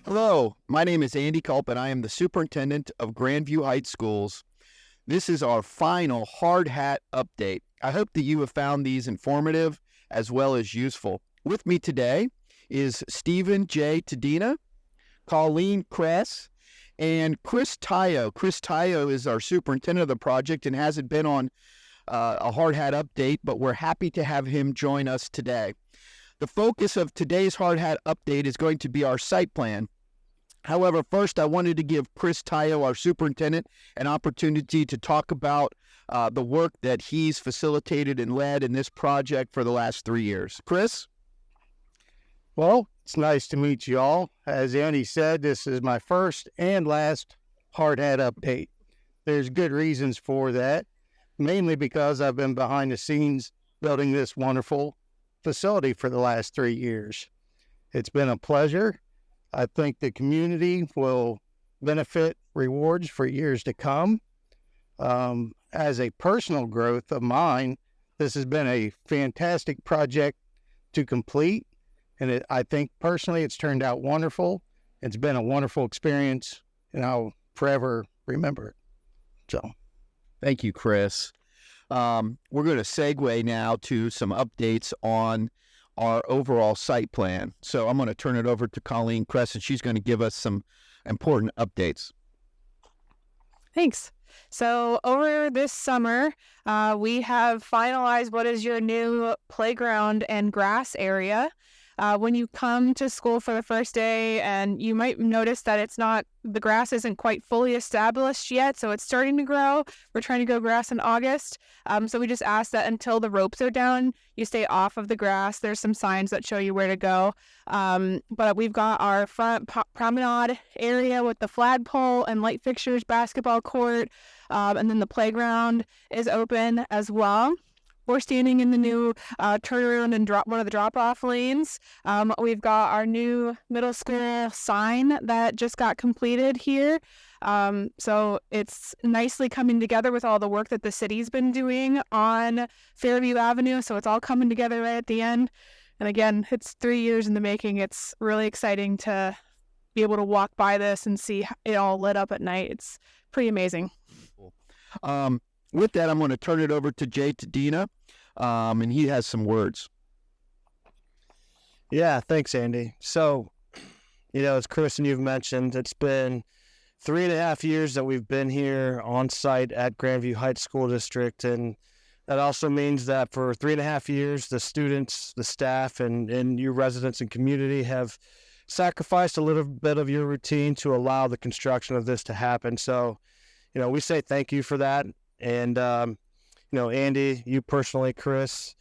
Hello, my name is Andy Culp, and I am the superintendent of Grandview Heights Schools. This is our final hard hat update. I hope that you have found these informative as well as useful. With me today is Stephen J. Tadina, Colleen Kress, and Chris Tayo. Chris Tayo is our superintendent of the project and hasn't been on a hard hat update, but we're happy to have him join us today. The focus of today's hard hat update is going to be our site plan. However, first I wanted to give Chris Tayo, our superintendent, an opportunity to talk about the work that he's facilitated and led in this project for the last 3 years. Chris? Well, it's nice to meet you all. As Andy said, this is my first and last hard hat update. There's good reasons for that, mainly because I've been behind the scenes building this wonderful facility for the last 3 years. It's been a pleasure. I think the community will benefit rewards for years to come. As a personal growth of mine, this has been a fantastic project to complete. And I think personally it's turned out wonderful. It's been a wonderful experience, and I'll forever remember it. So, Thank you, Chris. We're going to segue now to some updates on our overall site plan. So I'm going to turn it over to Colleen Kress, and she's going to give us some important updates. Thanks. So over this summer, we have finalized what is your new playground and grass area. When you come to school for the first day, and you might notice that the grass isn't quite fully established yet, so it's starting to grow. We're trying to grow grass in August. So we just ask that until the ropes are down, you stay off of the grass. There's some signs that show you where to go. But we've got our front promenade area with the flagpole and light fixtures, basketball court, and then the playground is open as well. We're standing in the new turnaround and one of the drop-off lanes. We've got our new middle school sign that just got completed here. So it's nicely coming together with all the work that the city's been doing on Fairview Avenue. So it's all coming together right at the end. And again, it's 3 years in the making. It's really exciting to be able to walk by this and see it all lit up at night. It's pretty amazing. With that, I'm going to turn it over to Jay Tadina, and he has some words. Yeah, thanks, Andy. So, as Chris and you've mentioned, it's been 3.5 years that we've been here on site at Grandview Heights School District, and that also means that for 3.5 years, the students, the staff, and you residents and community have sacrificed a little bit of your routine to allow the construction of this to happen. So, we say thank you for that. And, Andy, you personally, Chris,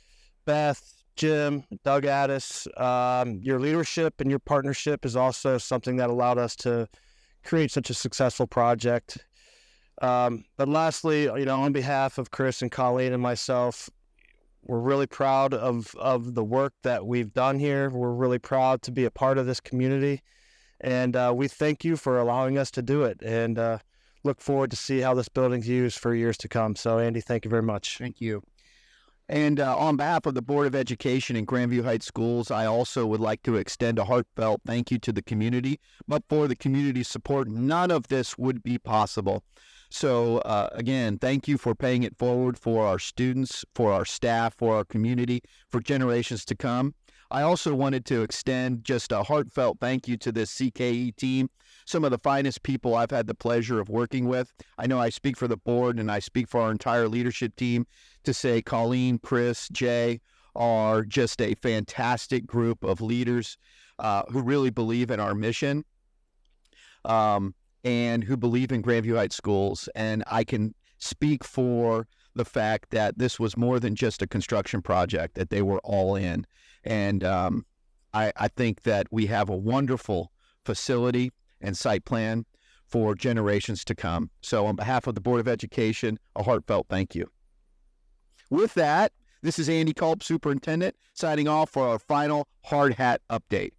Beth, Jim, Doug Addis, your leadership and your partnership is also something that allowed us to create such a successful project. But lastly, on behalf of Chris and Colleen and myself, we're really proud of the work that we've done here. We're really proud to be a part of this community. And we thank you for allowing us to do it. And look forward to see how this building's used for years to come. So, Andy, thank you very much. Thank you. And on behalf of the Board of Education and Grandview Heights Schools, I also would like to extend a heartfelt thank you to the community. But for the community's support, none of this would be possible. So, again, thank you for paying it forward for our students, for our staff, for our community, for generations to come. I also wanted to extend just a heartfelt thank you to this CKE team, some of the finest people I've had the pleasure of working with. I know I speak for the board and I speak for our entire leadership team to say Colleen, Chris, Jay are just a fantastic group of leaders who really believe in our mission and who believe in Grandview Heights Schools. And I can speak for the fact that this was more than just a construction project, that they were all in. And I think that we have a wonderful facility and site plan for generations to come. So on behalf of the Board of Education, a heartfelt thank you. With that, this is Andy Culp, Superintendent, signing off for our final hard hat update.